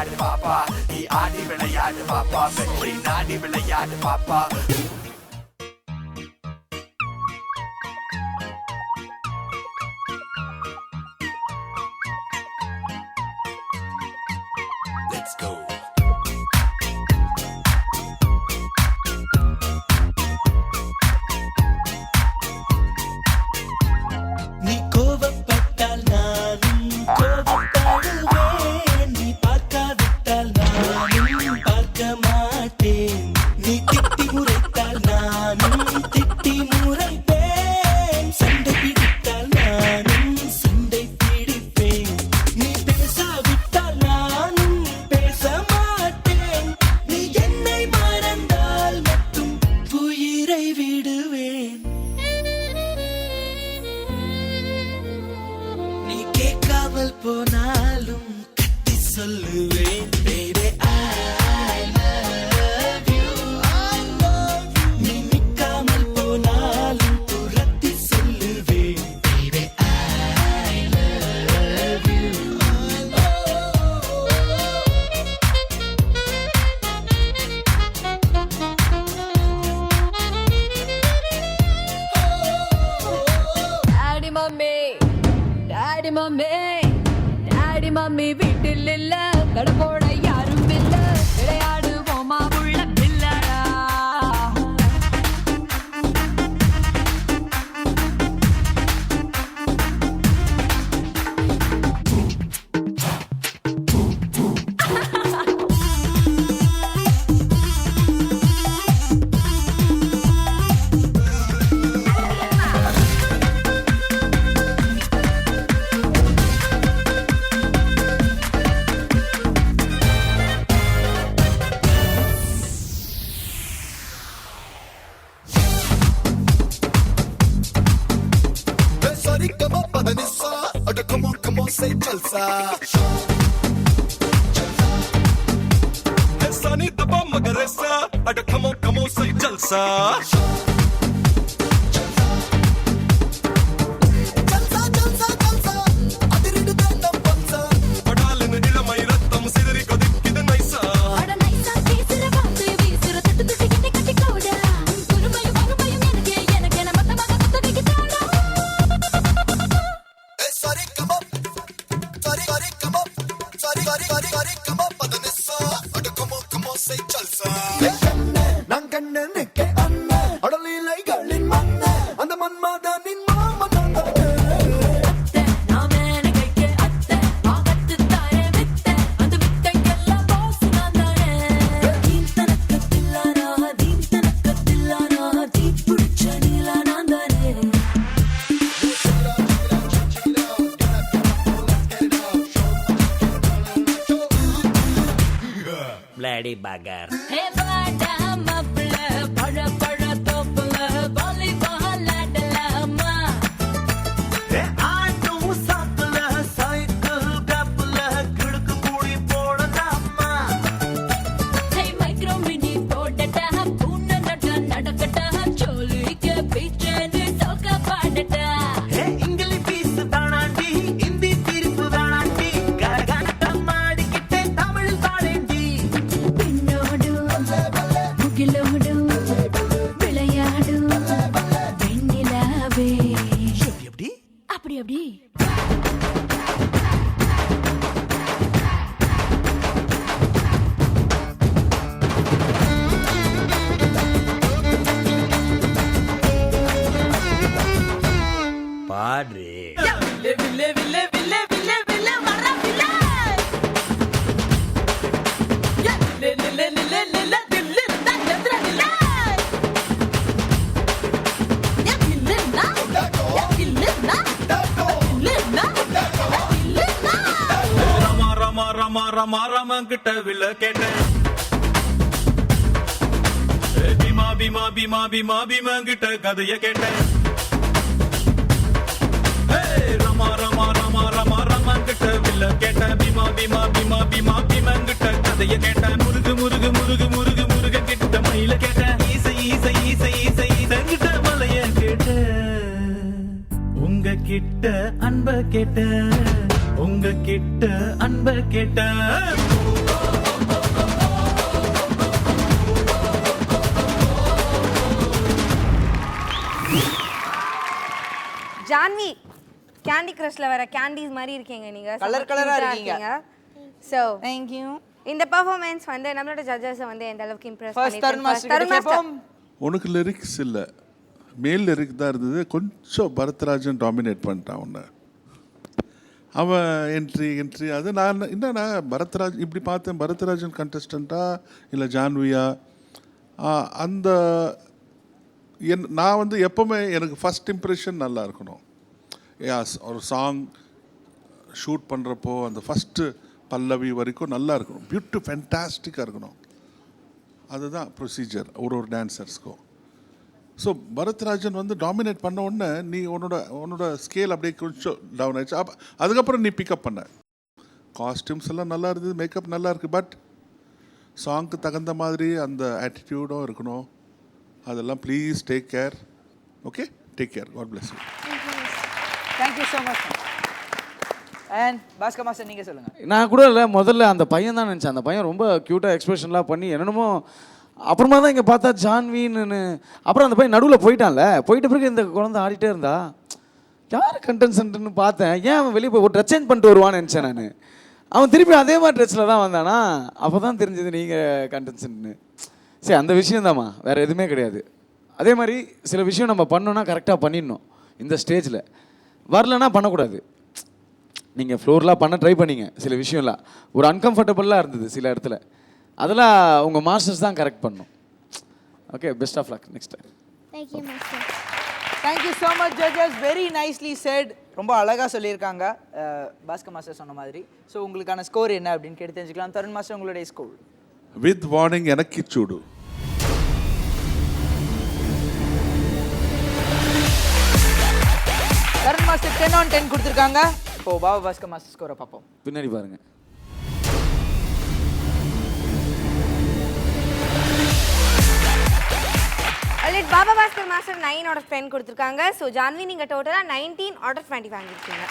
விளையாடு பாப்பா, நீ ஆடி விளையாடு பாப்பா, வெற்றி நாடி விளையாடு பாப்பா. Let's go. நீ கோபப்பட்டால் நானும் கோபப்படுவேன், நீ பார்க்காவிட்டால் நானும் பார்க்க மாட்டேன், நீ திட்டி முறைத்தால் நானும் திட்டி முறைப்பேன், சண்டை பிடித்தால் நானும் சண்டை பிடிப்பேன், நீ பேசாவிட்டால் நானும் பேச மாட்டேன், நீ என்னை மறந்தால் மட்டும் உயிரை விடுவேன். நீ கேட்காமல் போனாலும் கட்டி சொல்லுவேன், baby I love you. நீ நிற்காமல் போனாலும் துரத்தி சொல்லுவேன், baby I love you. Daddy mummy, daddy mummy, daddy mummy வீட்டில் இல்ல, கடை போட யாரும் இல்ல, விளையாடுவோமா உள்ள பிள்ளடா. Sorry, come on, Padanissa. Come on, say Jalsa. Hey, Sunny, the bomb, Magaressa. Come on, say Jalsa. Jalsa, Jalsa, Jalsa. Adiridu dandam pansa. Padalinu ilamai rattam sidari kodikkidu naisa. அட நைசா பேசுற வார்த்தை வீசுற தட்டு தட்டு என்னை கட்டி கோடா, குறுமையும் மறுமையும் எனக்கு என மொத்தமாக குத்த வைக்கிட்டாடா. Hey, sorry, come on. Sorry, come on. Sorry, come on, Padanissa. Come on, say Jalsa. நான் கண்ணனுக்கே அண்ணன் அடலிலைகளின் மன்னன் அந்த மன்மதனின் மாமன் நான் தானே. அத்தை, நான் மேனகைக்கு அத்தை, ஆகத்து தாரே வித்தை, அந்த வித்தைக்கெல்லாம் boss நான் தானே. தீம் தனக்கத்தில்லானா, தீ பிடிச்ச நீலா நான் தானே. Bloody bugger. ஹே வாடா மாப்பிள்ள, பழ பழ தோப்புல வாலிபால் ஆடலாமா. ஆட்டும் சாப்பிட சைக்கிள் கப்பல கிழக்கு மூடி போடலாமா. ஹே மைக்ரோ மினி போடட்டா, பூனை நட நடக்கட்டா, சோலிக்க பீச்சேன்னு சோக்கா பாடட்டா. இங்கிலீஷ் பீஸ் தானாண்டி, இந்தி தீர்ப்பு தானாண்டி, கரகாட்டம் ஆடிக்கிட்டே தமிழ் பாடேண்டி. பின்னோடு முகிலோடு விளையாடு வெண்ணிலாவே. எப்படி அப்படி அப்படி பாடு. வில்லே வில்லே வில்லே வில்லே வில்லே வில்லே வர வில்லே. யா லே லே லே லே லே லே தில்லு தா சந்திர வில்லே. யா வில்லே நா, யா வில்லே நா, வில்லே நா, வில்லே நா. ரமா கிட்ட வில்ல கேட்டேன். பீமா கிட்ட கதைய கேட்டேன். ரமா கிட்ட வில்ல கேட்டேன். பீமா கிட்ட கதைய கேட்டேன். முருகு கிட்ட மயில கேட்டேன். ஈசை கிட்ட மலைய கேட்டேன். உங்க கிட்ட அன்ப கேட்டேன். உங்க கிட்ட அன்ப கேட்டேன். ஜான்வி கேண்டி கிரஷ்ல வர கேண்டிஸ் மாதிரி இருக்கீங்க நீங்க. Colour colour-ஆ இருக்கீங்க. So Thank you. இந்த பெர்ஃபார்மன்ஸ் வந்து நம்மளோட ஜட்ஜஸ் வந்து எந்த அளவுக்கு இம்ப்ரெஸ் First தருண் மாஸ்டர் கிட்ட கேட்போம். உனக்கு லிரிக்ஸ் இல்லை, மேல் லிரிக் தான் இருந்தது. கொஞ்சம் பரத்ராஜன் டாமினேட் பண்ணிட்டான் உன்னை. அவன் என்ட்ரி அது நான் என்னன்னா பரத்ராஜ் இப்படி பார்த்தேன். பரத்ராஜன் கண்டஸ்டண்ட்டா இல்லை ஜான்வியா? அந்த நான் வந்து எப்போவுமே எனக்கு ஃபஸ்ட் இம்ப்ரெஷன் நல்லா இருக்கணும். ஒரு சாங் ஷூட் பண்ணுறப்போ அந்த ஃபஸ்ட்டு பல்லவி வரைக்கும் நல்லா இருக்கணும், ஃபேண்டாஸ்டிக்காக இருக்கணும். அதுதான் ப்ரொசீஜர் ஒரு டான்ஸர்ஸ்க்கும். ஸோ பரத்ராஜன் வந்து டாமினேட் பண்ண உடனே நீ உன்னோட ஸ்கேல் அப்படியே கொஞ்சம் டவுன் ஆயிடுச்சு. அதுக்கப்புறம் நீ பிக்கப் பண்ண. காஸ்டியூம்ஸ் எல்லாம் நல்லா இருந்தது, மேக்கப் நல்லா இருக்குது. பட் சாங்க்கு தகுந்த மாதிரி அந்த ஆட்டிடியூடும் இருக்கணும். அதெல்லாம் please take care. Okay, take care. God bless you. Thank you so much. And Bhaskar master நீங்க சொல்லுங்க. நான் கூட இல்லை, முதல்ல அந்த பையன் தான் நினச்சேன். அந்த பையன் ரொம்ப க்யூட்டாக எக்ஸ்பிரஷன்லாம் பண்ணி என்னென்னமோ. அப்புறமா தான் இங்கே பார்த்தா ஜான்வின்னு. அப்புறம் அந்த பையன் நடுவில் போயிட்டான்ல, போயிட்ட பிறகு இந்த குழந்தை ஆடிட்டே இருந்தா யார் கண்டென்சன்ட்னு பார்த்தேன். ஏன் அவன் வெளியே போய் ஒரு ட்ரெஸ் சேஞ்ச் பண்ணிட்டு வருவான்னு நினச்சேன் நான். அவன் திருப்பி அதே மாதிரி ட்ரெஸ்ஸில் தான் வந்தானா. அப்போ தான் தெரிஞ்சது நீங்கள் கண்டென்சன்ட்னு. சரி, அந்த விஷயந்தாம்மா, வேறு எதுவுமே கிடையாது. அதே மாதிரி சில விஷயம் நம்ம பண்ணோன்னா கரெக்டாக பண்ணிடணும். இந்த ஸ்டேஜில் வரலன்னா பண்ணக்கூடாது. நீங்கள் ஃப்ளோர்லாம் பண்ண ட்ரை பண்ணீங்க, சில விஷயம்லாம் ஒரு அன்கம்ஃபர்டபுளாக இருந்தது சில இடத்துல. அதெல்லாம் உங்கள் மாஸ்டர்ஸ் தான் கரெக்ட் பண்ணணும். Okay, best of luck next time. Thank you, Master. Thank you so much judges. Very nicely said. ரொம்ப அழகாக சொல்லியிருக்காங்க பாஸ்கர் மாஸ்டர் சொன்ன மாதிரி. ஸோ உங்களுக்கான ஸ்கோர் என்ன அப்படின்னு கேட்டு தெரிஞ்சுக்கலாம். தருண் மாஸ்டர் உங்களுடைய ஸ்கோர். வித் வார்னிங் எனக்கு சூடு. தருண் மாஸ்டர் 10 on 10 கொடுத்துருக்காங்க. இப்போ பாபா பாஸ்கர் மாஸ்டர் ஸ்கோரை பார்ப்போம். பின்னாடி பாருங்க. Baba Bhaskar master 9 out of 10 கொடுத்துருக்காங்க. ஸோ ஜான்வி நீங்கள் டோட்டலாக 19 out of 20 வாங்கியிருக்கீங்க.